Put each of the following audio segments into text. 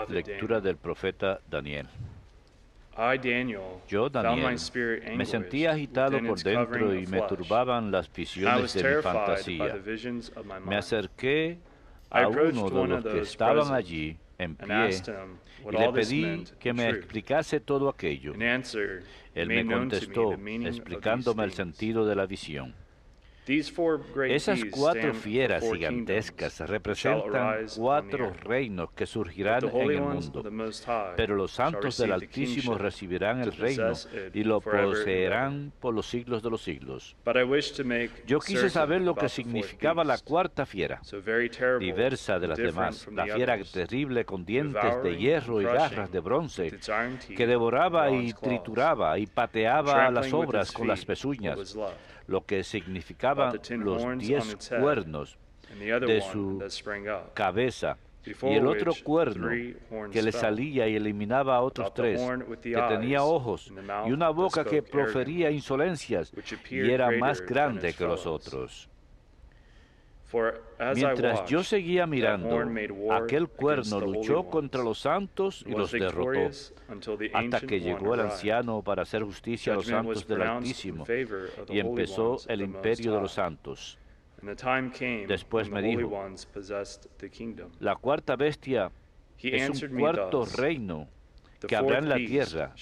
Lectura del profeta Daniel. Yo, Daniel, me sentía agitado por dentro y me turbaban las visiones de mi fantasía. Me acerqué a uno de los que estaban allí en pie y le pedí que me explicase todo aquello. Él me contestó, explicándome el sentido de la visión. Esas 4 fieras gigantescas representan 4 reinos que surgirán en el mundo, pero los santos del Altísimo recibirán el reino y lo poseerán por los siglos de los siglos. Yo quise saber lo que significaba la 4ª fiera, diversa de las demás, la fiera terrible con dientes de hierro y garras de bronce, que devoraba y trituraba y pateaba las obras con las pezuñas, lo que significaban los 10 cuernos de su cabeza, y el otro cuerno que le salía y eliminaba a otros 3, que tenía ojos y una boca que profería insolencias y era más grande que los otros. Mientras yo seguía mirando, aquel cuerno luchó contra los santos y los derrotó, hasta que llegó el anciano para hacer justicia a los santos del Altísimo, y empezó el imperio de los santos. Después me dijo, la 4ª bestia es un 4º reino que habrá en la tierra,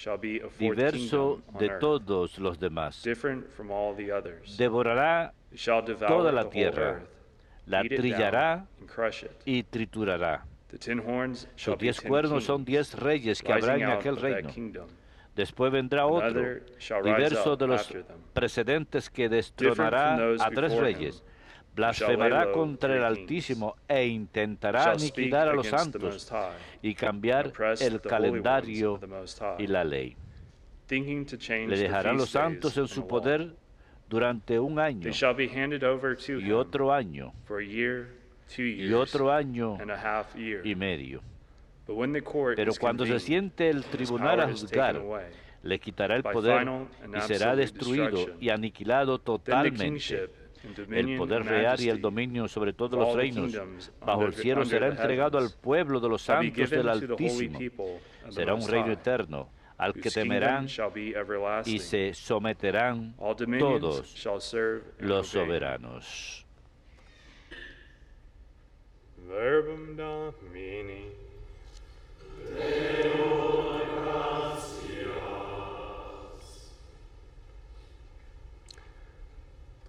diverso de todos los demás. Devorará toda la tierra, la trillará y triturará. Sus 10 cuernos son 10 reyes que habrá en aquel reino. Después vendrá otro, diverso de los precedentes, que destronará a 3 reyes. Blasfemará contra el Altísimo e intentará aniquilar a los santos y cambiar el calendario y la ley. Le dejarán los santos en su poder durante 1 año, y otro año, y otro año y medio. Pero cuando se siente el tribunal a juzgar, le quitará el poder y será destruido y aniquilado totalmente. El poder real y el dominio sobre todos los reinos bajo el cielo será entregado al pueblo de los santos del Altísimo. Será un reino eterno, al que temerán y se someterán todos los soberanos. Verbum Domini.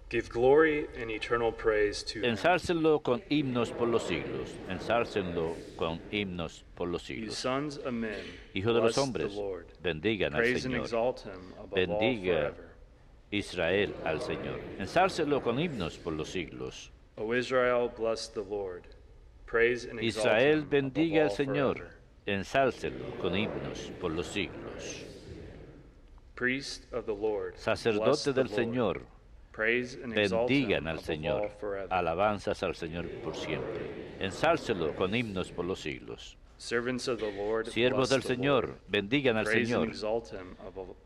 Give glory and eternal praise to him. Ensálcenlo con himnos por los siglos. Ensálcenlo con himnos por los You siglos. sons of men, Hijo de los bless the hombres, Lord. bendigan al Praise and Señor. exalt him above all Bendiga forever. Israel al Señor. Ensálcenlo con himnos por los siglos. O Israel, bless the Lord. Praise and exalt Israel, him bendiga al above all Señor. forever. Ensálcenlo con himnos por los siglos. Priest of the Lord, bless Sacerdote the del Lord. Señor, Praise and exalt him bendigan al above Señor. all forever. Alabanzas al Señor por siempre. Ensálcenlo con himnos por los siglos. Servants of the Lord, Siervos bless del the Señor, Lord. bendigan al Praise and Señor. exalt him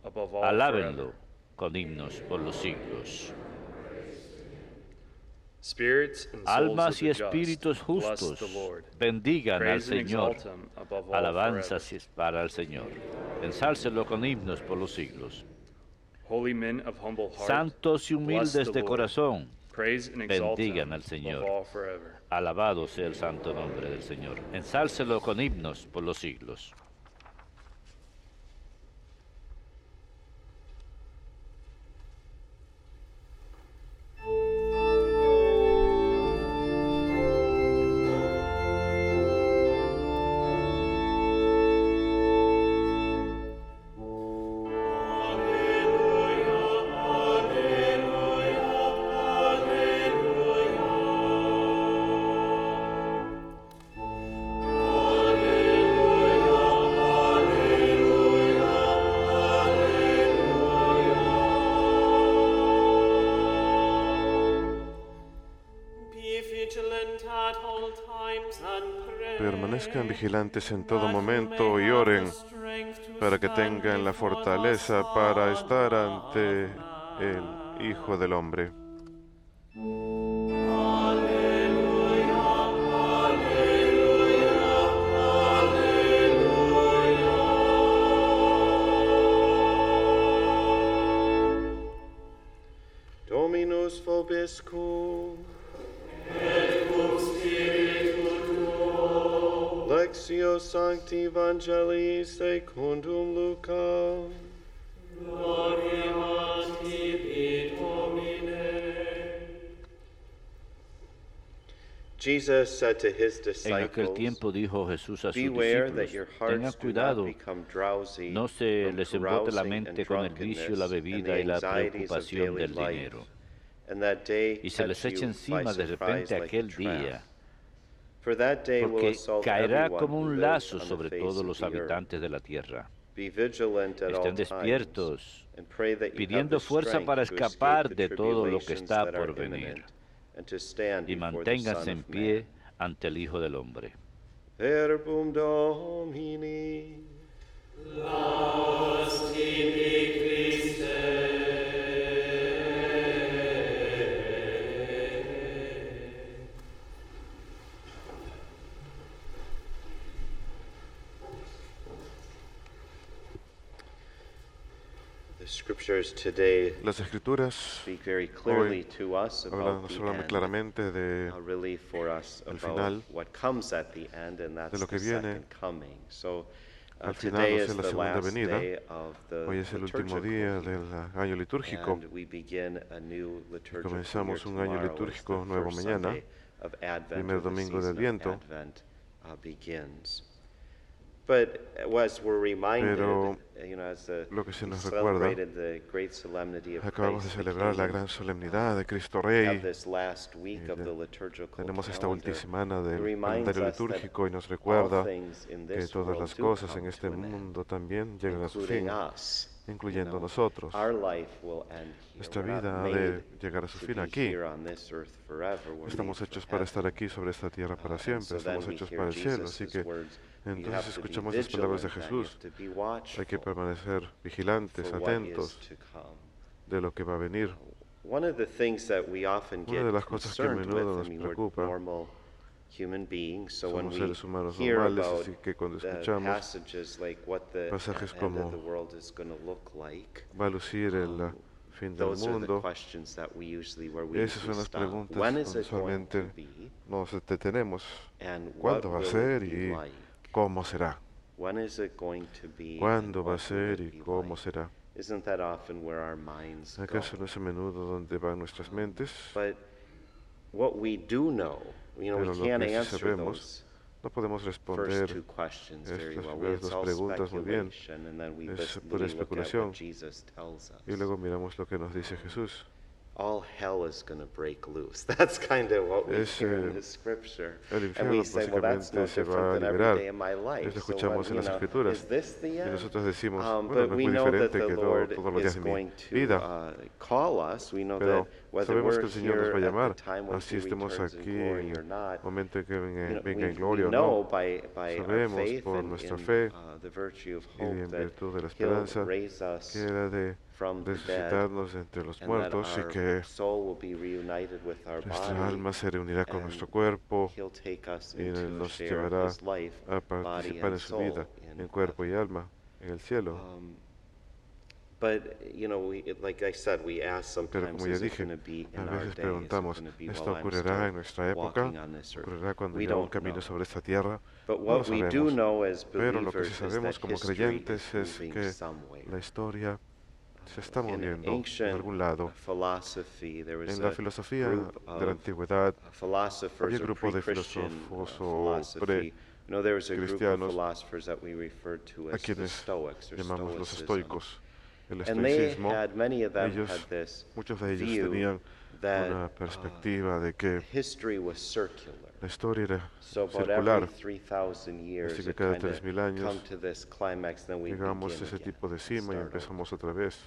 above all Alábenlo forever. con himnos por los siglos. Spirits and souls Almas of y the just, espíritus bless justos, the Lord. bendigan al Praise and Señor. exalt him above all Alabanzas forever. para el Señor. Ensálcenlo con himnos por los siglos. Holy men of humble heart, Santos y bless humildes the de Lord. corazón, Praise and exalt bendigan him al Señor. above all forever. Alabado sea el santo nombre del Señor. Ensálcelo con himnos por los siglos. Permanezcan vigilantes en todo momento y oren para que tengan la fortaleza para estar ante el Hijo del Hombre. Alleluia, alleluia, Dominus vobiscum. Et cum spiritu tuo. Lectio Sancti Evangelii secundum Lucam. Gloria a tibi, Domine. Jesus said to his En aquel disciples, tiempo dijo Jesús a sus "Beware that discípulos, your tengan hearts do not cuidado, become drowsy no se from les embrote la carousing mente and con el vicio, la drunkenness and bebida the y la anxieties of preocupación daily del life, dinero, and that day y se les catch eche you by encima de repente surprise like a aquel trap. día, For that day will porque assault caerá everyone como who un lives lazo on the sobre face todos of los the earth. habitantes de la tierra. Be vigilant at all Estén times, despiertos, and pray that you have pidiendo the fuerza para strength to escape escapar the de todo lo que tribulations está that are por venir, imminent, and to stand y before the Son manténganse en of pie Man. ante el Hijo del Hombre. Verbum Domini. Laus tibi Christe. Las Escrituras hoy hablan nos hablan muy claramente del final, de lo que viene. Al final, o sea, la segunda venida. Hoy es el último día del año litúrgico. Y comenzamos un año litúrgico nuevo mañana, primer domingo de Adviento. Pero lo que se nos recuerda, acabamos de celebrar la gran solemnidad de Cristo Rey. Tenemos esta última semana del calendario litúrgico y nos recuerda que todas las cosas en este mundo también llegan a su fin, incluyendo nosotros. Nuestra vida ha de llegar a su fin aquí. Estamos hechos para estar aquí sobre esta tierra para siempre. Estamos hechos para el cielo. Así que entonces escuchamos las palabras de Jesús. Hay que permanecer vigilantes, atentos de lo que va a venir. Una de las cosas que a menudo nos preocupa, somos seres humanos normales, así que cuando escuchamos pasajes como va a lucir el fin del mundo, esas son las preguntas donde usualmente nos detenemos. ¿Cuándo va a ser y cómo será? ¿Cuándo va a ser y cómo será? ¿Acaso no es a menudo donde van nuestras mentes? Pero lo que sí sabemos, no podemos responder estas primeras dos preguntas muy bien. Es pura especulación. Y luego miramos lo que nos dice Jesús. All hell is going to break loose. That's kind of what we hear in the scripture. And we say, well, that's no different than every day in my life. Eso escuchamos en las Escrituras. Is this the Y end? nosotros decimos, bueno, But no we es muy know that diferente the que Lord todos los días is de mi going vida. to call us. We know Pero that whether sabemos que we're el Señor nos va a here llamar, at the time when así He estemos returns in aquí glory en or el not. momento en que venga We en gloria o know no. by our Sabemos faith por and nuestra in fe the virtue of y en hope that virtud de la He'll esperanza raise us que era de from the dead, resucitarnos entre los and that muertos y our que soul will be reunited with our nuestra body, alma se reunirá con and nuestro cuerpo He'll take us y into a nos share llevará of His life, a body participar and en su soul vida, in en cuerpo y heaven. alma, en el cielo. But you know, like I said, we ask Pero sometimes, como ya is it dije, going to be a in our veces day? Is it preguntamos, going to be ¿esto while I'm ocurrirá en still nuestra época? walking on this earth? ¿Ocurrirá cuando We yo don't camino know. sobre esta tierra? But No lo what we do sabemos. know as Pero lo que sí believers is that sabemos como history creyentes is es moving que somewhere. la historia se está In moviendo en ancient algún lado. philosophy, there was En la a filosofía group de la of antigüedad philosophers había or grupo de pre-Christian filósofos o philosophy. No, there was a group of cristianos philosophers that we referred to a as the quienes Stoics or llamamos los Stoicism. estoicos. El And they estoicismo, had, many of them ellos, had this muchos de ellos view tenían that una perspectiva de que history was circular. la historia era So about circular. every 3,000 years, Así que it cada kind of 3000 años come to this climax, then we llegamos begin a ese again tipo de and cima y start over. empezamos otra vez.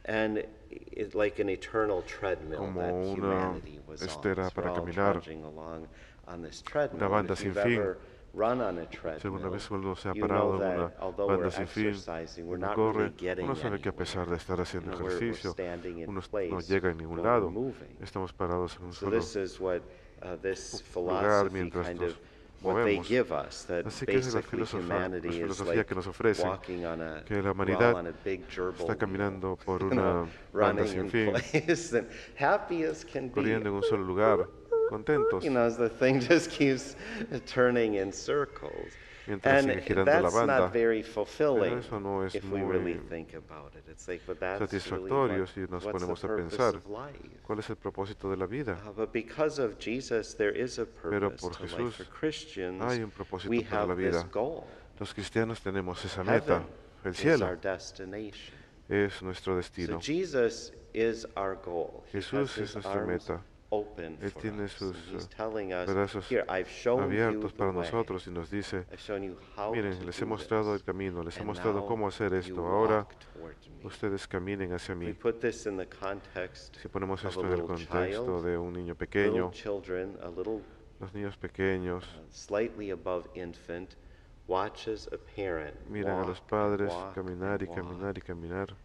And it's like an eternal treadmill Como that una humanity was on. estera So we're para all caminar, trudging along on this treadmill. una banda If sin you've fin. ever run on a Si alguna treadmill, vez uno se ha you parado know en una that although we're banda sin fin, exercising, we're uno not corre, really getting uno sabe que a pesar de anywhere. estar haciendo You know, we're ejercicio, standing in uno no place, llega a ningún but lado. we're moving. Estamos parados en un So solo this is what this lugar philosophy mientras kind nos of movemos. Así que esa es la filosofía que nos ofrecen, que la humanidad está caminando por una banda sin fin, corriendo en un solo lugar, contentos, mientras sigue girando la banda. Pero eso no es muy satisfactorio si nos ponemos a pensar cuál es el propósito de la vida. Pero por Jesús hay un propósito para la vida. Los cristianos tenemos esa meta. El cielo es nuestro destino. Jesús es nuestra meta. Él tiene sus brazos abiertos para nosotros y nos dice, miren, les he mostrado el camino, les he mostrado cómo hacer esto. Ahora ustedes caminen hacia mí. Si ponemos esto en el contexto de un niño pequeño, los niños pequeños miran a los padres caminar y caminar y caminar.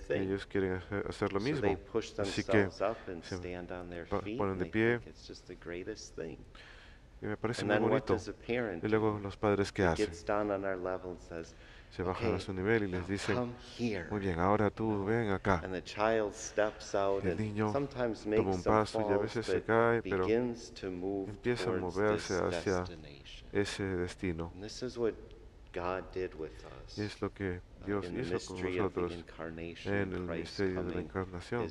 Ellos quieren hacer lo mismo, así que se ponen de pie y me parece muy bonito. Y luego los padres, ¿qué hacen? Se bajan a su nivel y les dicen, muy bien, ahora tú ven acá. El niño toma un paso y a veces se cae, pero empieza a moverse hacia ese destino. Y es lo que Dios hizo con nosotros en el misterio de la encarnación,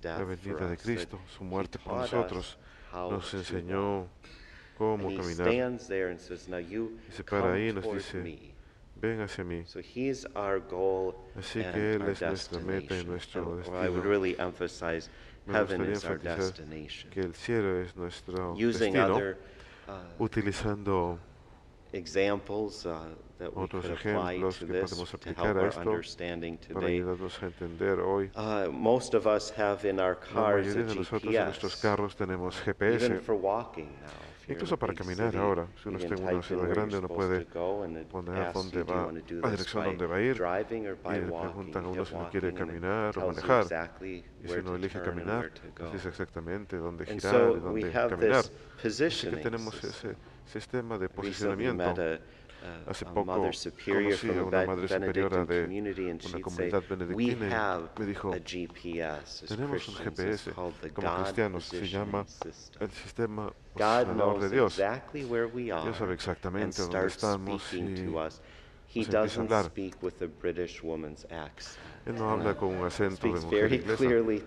la venida de Cristo, su muerte por nosotros. Nos enseñó cómo caminar. Y se para ahí y nos dice, ven hacia mí. Así que Él es nuestra meta y nuestro destino. Me gustaría enfatizar que el cielo es nuestro destino, utilizando otros ejemplos que podemos aplicar a esto para ayudarnos a entender hoy. La mayoría de nosotros en nuestros carros tenemos GPS, incluso para caminar ahora. Si uno está en una ciudad grande, uno puede poner dónde va, la dirección donde va a ir, y le preguntan a uno si uno quiere caminar o manejar. Y si uno elige caminar, nos dice exactamente dónde girar y dónde caminar. Así que tenemos ese sistema de posicionamiento. Hace poco conocí a una madre superiora de una comunidad benedictina y me dijo, tenemos un GPS como cristianos, se llama el sistema posicionador de Dios. Dios sabe exactamente dónde estamos y nos empieza a hablar. Él no habla con un acento de mujer inglesa, habla muy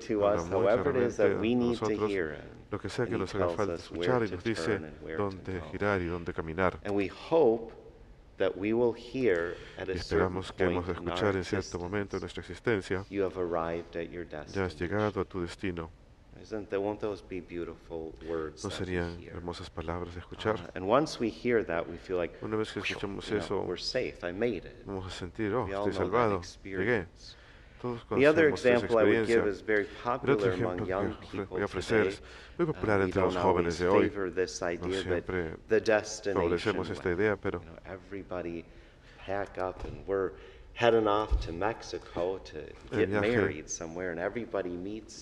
claramente a nosotros, lo que sea que nos haga falta escuchar, y nos dice dónde girar y dónde caminar. Y esperamos que hemos de escuchar en cierto momento de nuestra existencia, ya has llegado a tu destino. ¿No serían hermosas palabras de escuchar? Una vez que escuchamos eso, vamos a sentir, oh, estoy salvado, llegué. Todos conocemos esa experiencia. El otro ejemplo que voy a ofrecer es muy popular entre los jóvenes de hoy. No siempre favorecemos esta idea, pero el viaje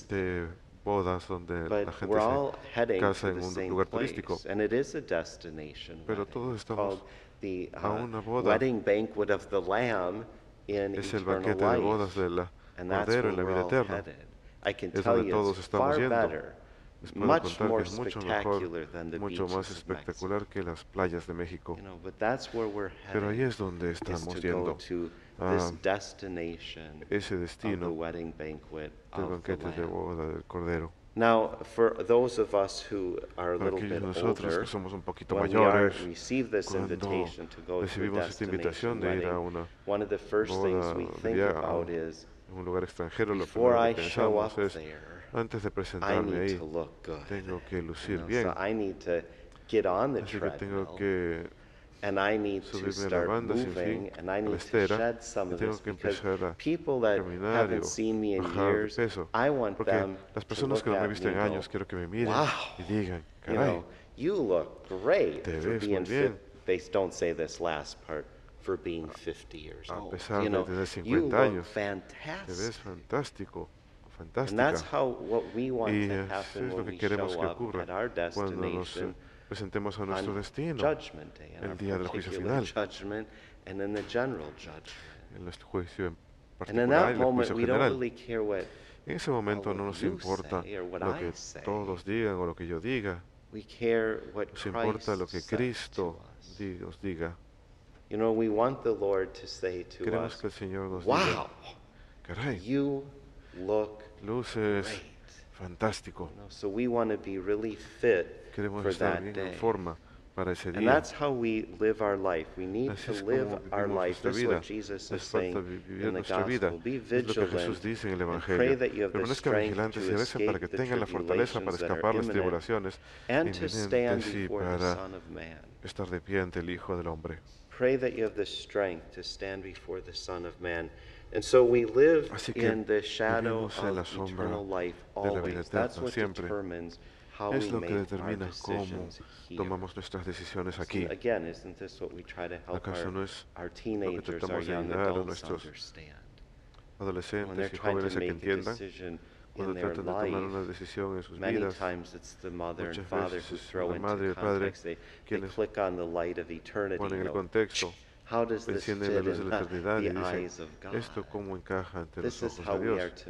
de bodas donde la gente se casa en un lugar turístico, pero todos estamos a una boda. Es el banquete de bodas del Cordero en la vida eterna. Es donde todos estamos yendo. Les puedo contar que es mucho mejor, mucho más espectacular que las playas de México. Pero ahí es donde estamos yendo, a ese destino del banquete de boda del Cordero. Para aquellos de nosotros que somos un poquito mayores, cuando recibimos esta invitación de ir a una boda de viaje en un lugar extranjero, lo primero que pensamos es, antes de presentarme ahí, tengo que lucir bien. Así que tengo que subirme a la banda sin fin, a la estera, y tengo que empezar a caminar y bajar de peso. Porque las personas que no me visten en años, quiero que me miren y digan, caray, te ves muy bien. A pesar de tener 50 años, te ves fantástico, fantástica. Y eso es lo que queremos que ocurra cuando nos presentemos a nuestro destino el día del juicio final, en nuestro juicio en particular y el juicio general. En ese momento no nos importa lo que todos digan o lo que yo diga. Nos importa lo que Cristo nos diga. Queremos que el Señor nos diga, caray, luces fantástico. Queremos estar bien en forma para ese día. Así es como vivimos nuestra vida. Es falta vivir nuestra vida. Es lo que Jesús dice en el Evangelio. Permanezcan vigilantes y recen para que tengan la fortaleza para escapar las tribulaciones inminentes y para estar de pie ante el Hijo del Hombre. Así que vivimos en la sombra de la vida eterna siempre. Es lo que determina cómo tomamos nuestras decisiones aquí. ¿Acaso no es lo que tratamos de ayudar a nuestros adolescentes y jóvenes a que entiendan cuando tratan de tomar una decisión en sus vidas? Muchas veces es la madre y el padre quienes ponen el contexto, encienden la luz de la eternidad y dicen, ¿esto cómo encaja ante los ojos de Dios?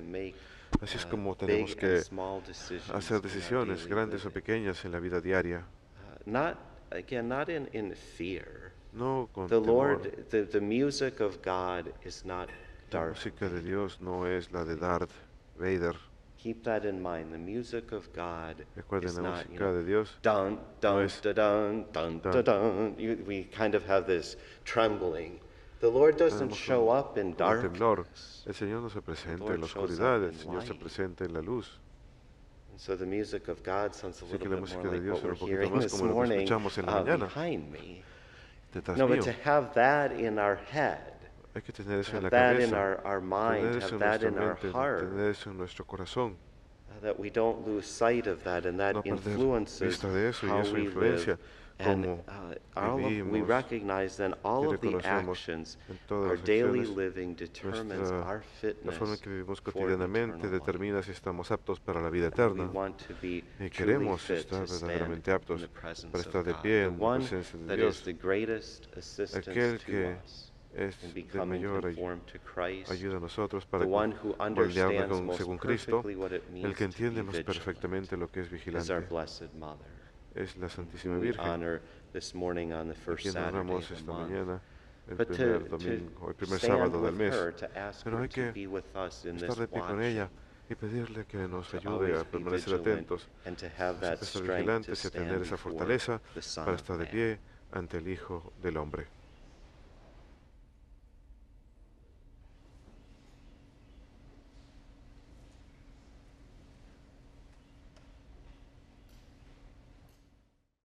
Así es como tenemos que hacer decisiones grandes o pequeñas en la vida diaria. No con temor. La música de Dios no es la de Darth Vader. Recuerden, la música de Dios no es we kind of have this trembling. The Lord doesn't show up in darkness. Temblor. El Señor no se presenta en la oscuridad, el Señor se presenta en la luz. So the music of God sounds a little bit more like what we're hearing hearing this morning behind me. No, but to have that in our head, hay que tener eso en la that in cabeza, our mind, have that in our heart, tener eso en nuestro corazón. That we don't lose sight of that, and that influences how we live. And we recognize then all of the actions, our daily living determines our fitness la forma en que vivimos cotidianamente determina si estamos aptos para la vida eterna. Y queremos estar verdaderamente aptos para estar de pie en la presencia de Dios. Aquel que es de mayor ayuda a nosotros para moldearnos según Cristo, el que entiende más perfectamente lo que es vigilante. Es la Santísima Virgen, a quien honramos esta mañana, el primer domingo, el primer sábado del mes. Pero hay que estar de pie con ella y pedirle que nos ayude a permanecer atentos, a estar vigilantes y a tener esa fortaleza para estar de pie ante el Hijo del Hombre.